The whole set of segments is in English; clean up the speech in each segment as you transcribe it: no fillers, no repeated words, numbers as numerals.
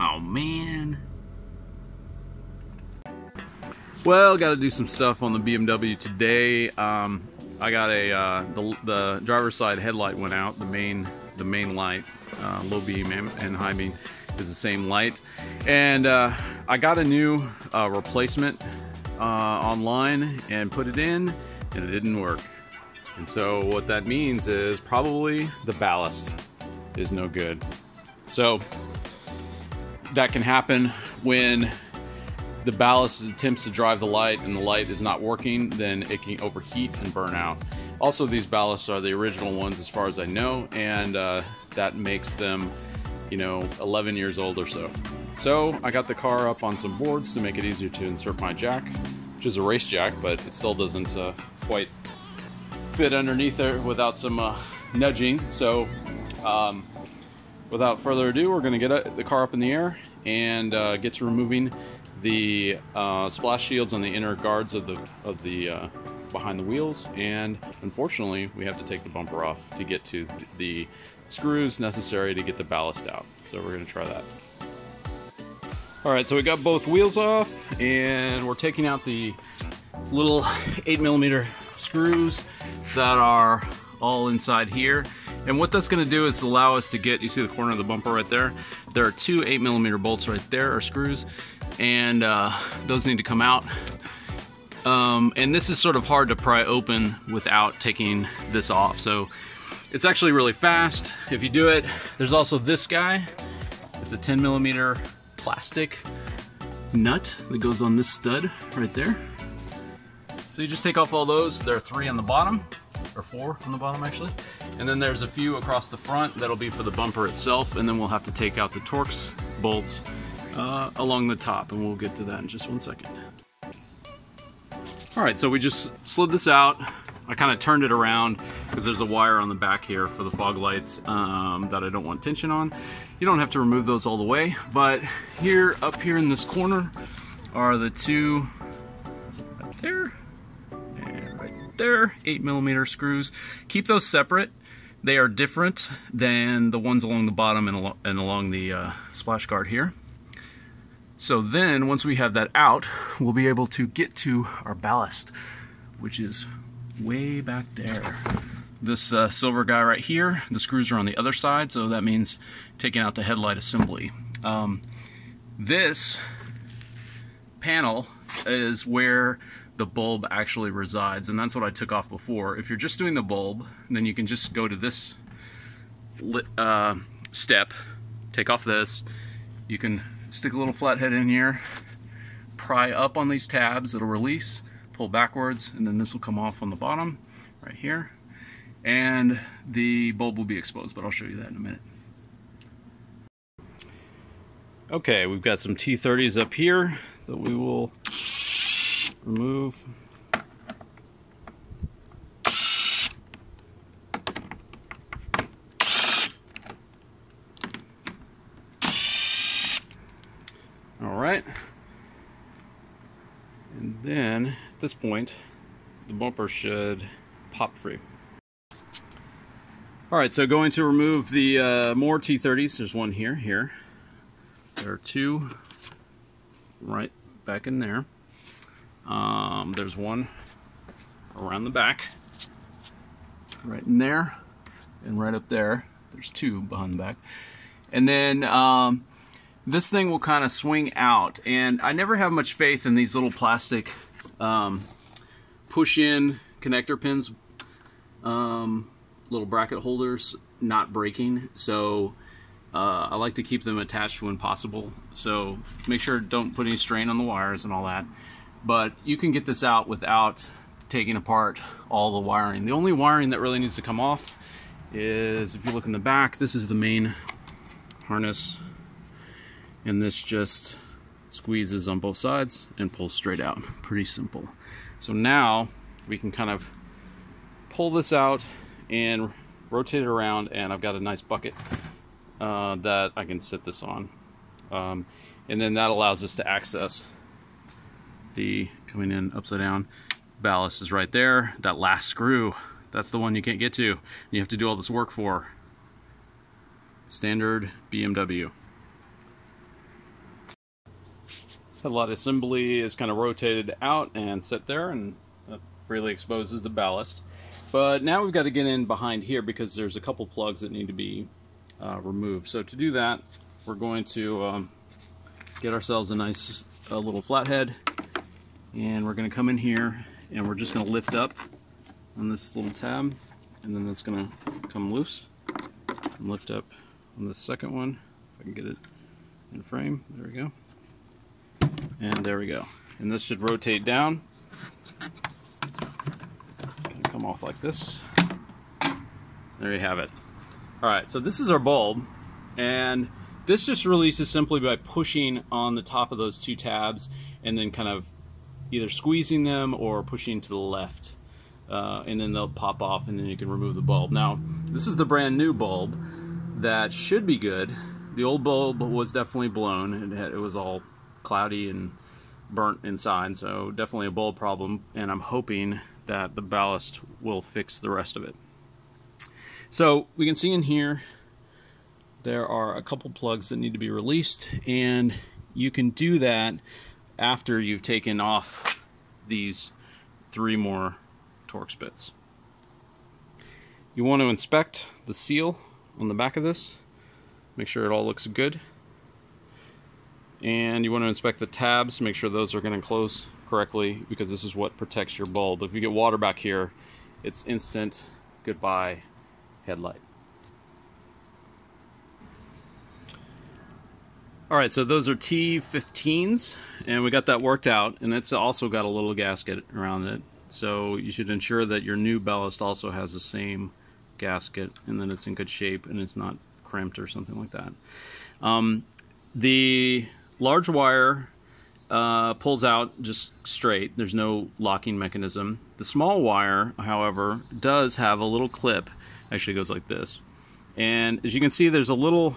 Oh man. Well, got to do some stuff on the BMW today. I got the driver's side headlight went out. The main light, low beam and high beam, is the same light. And I got a new replacement online and put it in, and it didn't work. And so what that means is probably the ballast is no good. So that can happen when the ballast attempts to drive the light and the light is not working. Then it can overheat and burn out. Also, these ballasts are the original ones as far as I know, and that makes them, you know, 11 years old or so. So I got the car up on some boards to make it easier to insert my jack, which is a race jack, but it still doesn't quite fit underneath there without some nudging. So without further ado, we're going to get the car up in the air and get to removing the splash shields on the inner guards of the behind the wheels, and unfortunately we have to take the bumper off to get to the screws necessary to get the ballast out. So we're going to try that. Alright, so we got both wheels off, and we're taking out the little 8mm screws that are all inside here. And what that's going to do is allow us to get, you see the corner of the bumper right there? There are two 8mm bolts right there, or screws, and those need to come out. And this is sort of hard to pry open without taking this off. So it's actually really fast if you do it. There's also this guy. It's a 10mm plastic nut that goes on this stud right there. So you just take off all those. There are 3 on the bottom, or 4 on the bottom actually. And then there's a few across the front that'll be for the bumper itself, and then we'll have to take out the Torx bolts along the top, and we'll get to that in just 1 second. Alright, so we just slid this out. I kind of turned it around because there's a wire on the back here for the fog lights that I don't want tension on. You don't have to remove those all the way, but here, up here in this corner, are the two right there and right there, 8mm screws. Keep those separate. They are different than the ones along the bottom and along the splash guard here. So then, once we have that out, we'll be able to get to our ballast, which is way back there. This silver guy right here, the screws are on the other side, so that means taking out the headlight assembly. This panel is where the bulb actually resides, and that's what I took off before. If you're just doing the bulb, then you can just go to this step, take off this. You can stick a little flathead in here, pry up on these tabs, it'll release, pull backwards, and then this will come off on the bottom right here, and the bulb will be exposed, but I'll show you that in a minute. Okay, we've got some T30s up here that we will remove. Alright, and then at this point the bumper should pop free. Alright, so going to remove the more T30s. There's one here. There are 2 right back in there. There's one around the back, right in there, and right up there. There's 2 behind the back. And then this thing will kind of swing out, and I never have much faith in these little plastic push-in connector pins, little bracket holders, not breaking, so I like to keep them attached when possible. So make sure don't put any strain on the wires and all that. But you can get this out without taking apart all the wiring. The only wiring that really needs to come off is, if you look in the back, this is the main harness, and this just squeezes on both sides and pulls straight out. Pretty simple. So now we can kind of pull this out and rotate it around, and I've got a nice bucket that I can sit this on. And then that allows us to access the, coming in upside down, ballast is right there. That last screw, that's the one you can't get to. You have to do all this work for. standard BMW. Headlight assembly is kind of rotated out and set there, and that freely exposes the ballast. But now we've got to get in behind here because there's a couple plugs that need to be removed. So to do that, we're going to get ourselves a nice little flathead, and we're going to come in here and we're just going to lift up on this little tab, and then that's going to come loose and lift up on the second one. If I can get it in frame, there we go. And there we go. And this should rotate down. Come off like this. There you have it. Alright, so this is our bulb, and this just releases simply by pushing on the top of those two tabs and then kind of either squeezing them or pushing to the left. And then they'll pop off, and then you can remove the bulb. Now, this is the brand new bulb that should be good. The old bulb was definitely blown. It was all cloudy and burnt inside, so definitely a bulb problem, and I'm hoping that the ballast will fix the rest of it. So we can see in here there are a couple plugs that need to be released, and you can do that after you've taken off these 3 more Torx bits. You want to inspect the seal on the back of this, make sure it all looks good. And you want to inspect the tabs, make sure those are going to close correctly, because this is what protects your bulb. If you get water back here, it's instant goodbye headlight. Alright, so those are T15s, and we got that worked out, and it's also got a little gasket around it. So you should ensure that your new ballast also has the same gasket, and that it's in good shape and it's not crimped or something like that. The large wire pulls out just straight. There's no locking mechanism. The small wire, however, does have a little clip. Actually goes like this. And as you can see, there's a little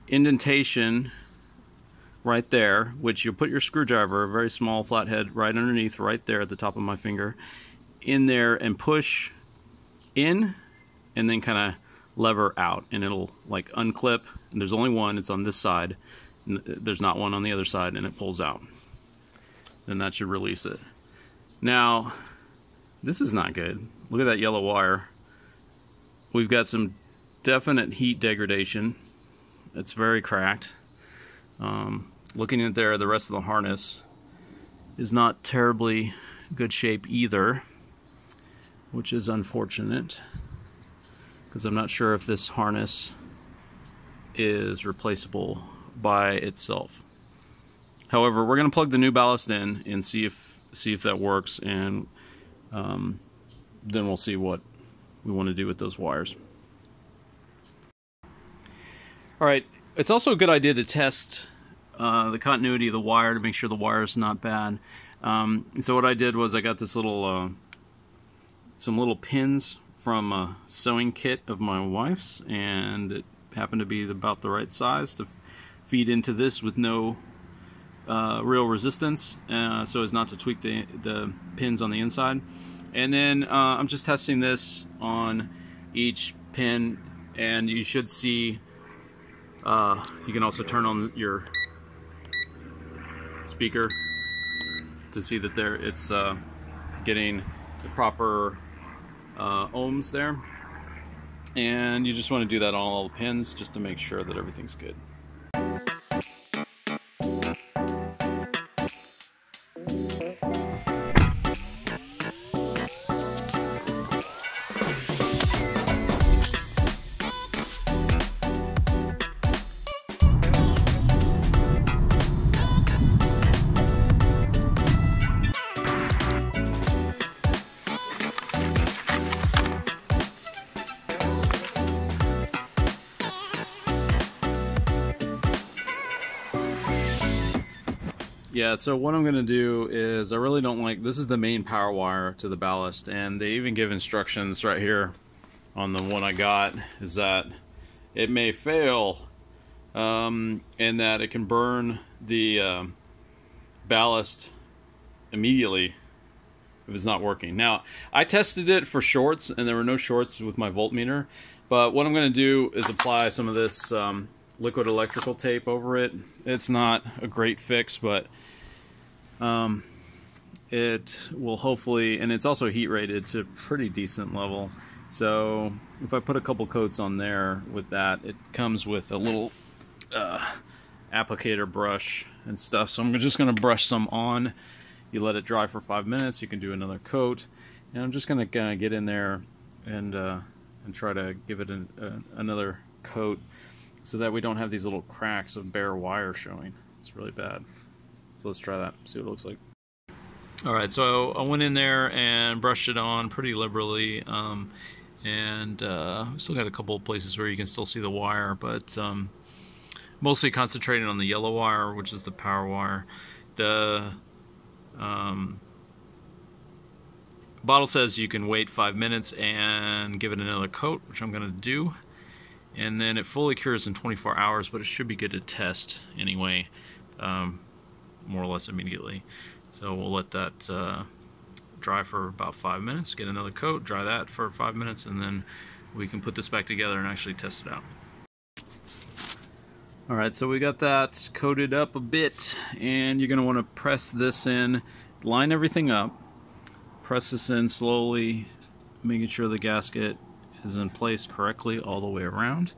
indentation right there, which you'll put your screwdriver, a very small flathead, right underneath, right there at the top of my finger, in there, and push in, and then kind of lever out, and it'll like unclip. And there's only one, it's on this side, and there's not one on the other side, and it pulls out. Then that should release it. Now, this is not good. Look at that yellow wire. We've got some definite heat degradation. It's very cracked. Looking at there, the rest of the harness is not terribly good shape either, which is unfortunate, because I'm not sure if this harness is replaceable by itself. However, we're going to plug the new ballast in and see if that works, and then we'll see what we want to do with those wires. Alright, it's also a good idea to test the continuity of the wire to make sure the wire is not bad. So what I did was I got this little some little pins from a sewing kit of my wife's, and it happened to be about the right size to feed into this with no real resistance, so as not to tweak the pins on the inside. And then I'm just testing this on each pin, and you should see you can also turn on your speaker to see that it's getting the proper ohms there, and you just want to do that on all the pins just to make sure that everything's good. Yeah, so what I'm going to do is, I really don't like, this is the main power wire to the ballast, and they even give instructions right here on the one I got, is that it may fail, and that it can burn the ballast immediately if it's not working. Now, I tested it for shorts, and there were no shorts with my voltmeter, But what I'm going to do is apply some of this liquid electrical tape over it. It's not a great fix, but it will hopefully, and it's also heat rated to a pretty decent level. So if I put a couple coats on there with that, it comes with a little applicator brush and stuff. So I'm just going to brush some on. You let it dry for 5 minutes. You can do another coat, and I'm just going to get in there and try to give it another coat so that we don't have these little cracks of bare wire showing. It's really bad. So let's try that, see what it looks like. Alright, so I went in there and brushed it on pretty liberally, and still got a couple of places where you can still see the wire, but mostly concentrating on the yellow wire, which is the power wire. The bottle says you can wait 5 minutes and give it another coat, which I'm going to do, and then it fully cures in 24 hours, but it should be good to test anyway, more or less immediately. So we'll let that dry for about 5 minutes, get another coat, dry that for 5 minutes, and then we can put this back together and actually test it out. Alright, so we got that coated up a bit, and you're going to want to press this in, line everything up, press this in slowly, making sure the gasket is in place correctly all the way around,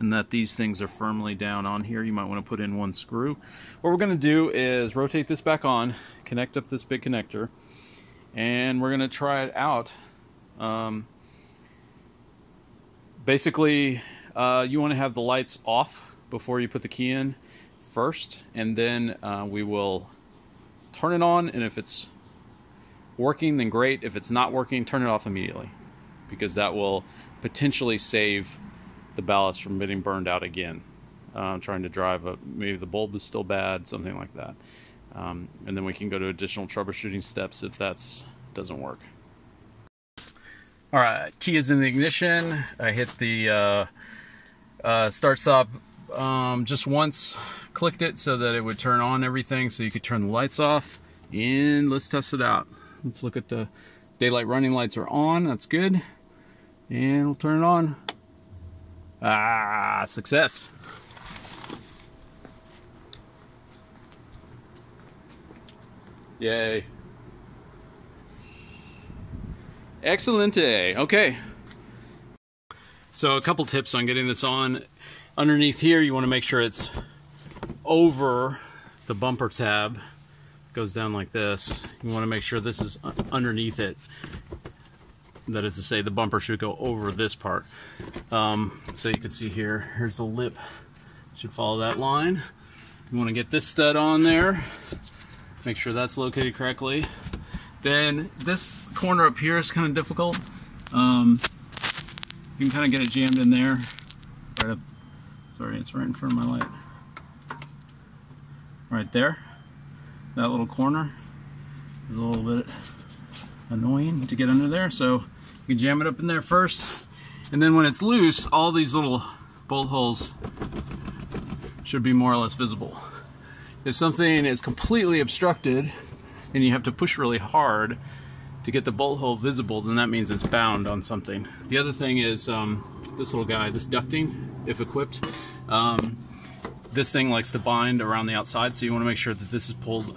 and that these things are firmly down on here. You might want to put in one screw. What we're going to do is rotate this back on, connect up this big connector, and we're going to try it out. Basically, you want to have the lights off before you put the key in first, and then we will turn it on, and if it's working, then great. If it's not working, turn it off immediately, because that will potentially save the ballast from getting burned out again. Trying to drive maybe the bulb is still bad, something like that. And then we can go to additional troubleshooting steps if that doesn't work. Alright, key is in the ignition. I hit the start stop just once, clicked it so that it would turn on everything so you could turn the lights off, and let's test it out. Let's look at the daylight running lights are on, that's good, and we'll turn it on. Ah, success. Yay. Excellente. Okay. So a couple tips on getting this on. Underneath here, you want to make sure it's over the bumper tab. It goes down like this. You want to make sure this is underneath it. That is to say, the bumper should go over this part. So you can see here, here's the lip. Should follow that line. You want to get this stud on there. Make sure that's located correctly. Then this corner up here is kind of difficult. You can kind of get it jammed in there. Right up. Sorry, it's right in front of my light. Right there. That little corner is a little bit annoying to get under there, so you can jam it up in there first, and then when it's loose, all these little bolt holes should be more or less visible. If something is completely obstructed and you have to push really hard to get the bolt hole visible, then that means it's bound on something. The other thing is this little guy, this ducting, if equipped, this thing likes to bind around the outside, so you want to make sure that this is pulled,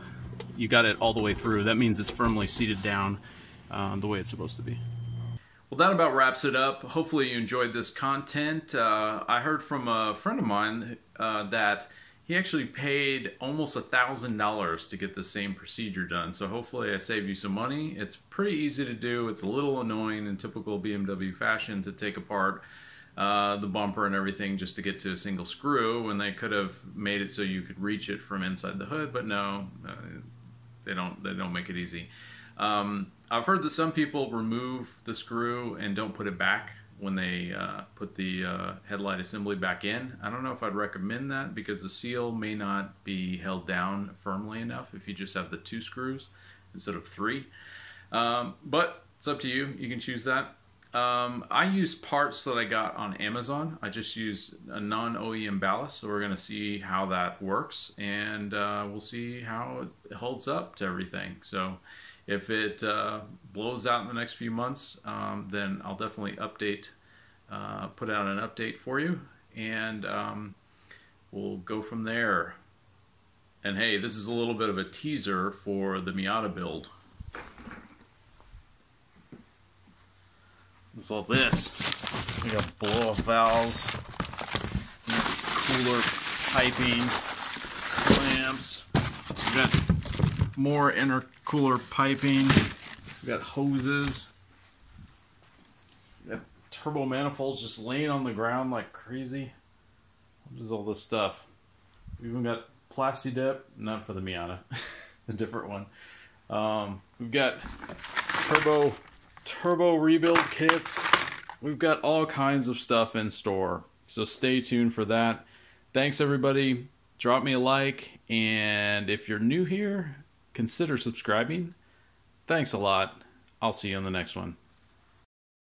you got it all the way through. That means it's firmly seated down the way it's supposed to be. Well, that about wraps it up. Hopefully you enjoyed this content. I heard from a friend of mine that he actually paid almost $1,000 to get the same procedure done. So hopefully I saved you some money. It's pretty easy to do. It's a little annoying in typical BMW fashion to take apart the bumper and everything just to get to a single screw, when they could have made it so you could reach it from inside the hood, but no, they don't make it easy. I've heard that some people remove the screw and don't put it back when they put the headlight assembly back in. I don't know if I'd recommend that, because the seal may not be held down firmly enough if you just have the 2 screws instead of 3. But it's up to you. You can choose that. I use parts that I got on Amazon. I just use a non-OEM ballast, so we're going to see how that works, and we'll see how it holds up to everything. So if it blows out in the next few months, then I'll definitely update put out an update for you, and we'll go from there. And hey, this is a little bit of a teaser for the Miata build. What's all this? We got blow-off valves, cooler piping, clamps. We got more intercooler piping. We got hoses. We got turbo manifolds just laying on the ground like crazy. What is all this stuff? We even got Plasti Dip, not for the Miata, a different one. We've got turbo rebuild kits. We've got all kinds of stuff in store, so stay tuned for that. Thanks everybody. Drop me a like, and if you're new here, consider subscribing. Thanks a lot. I'll see you on the next one.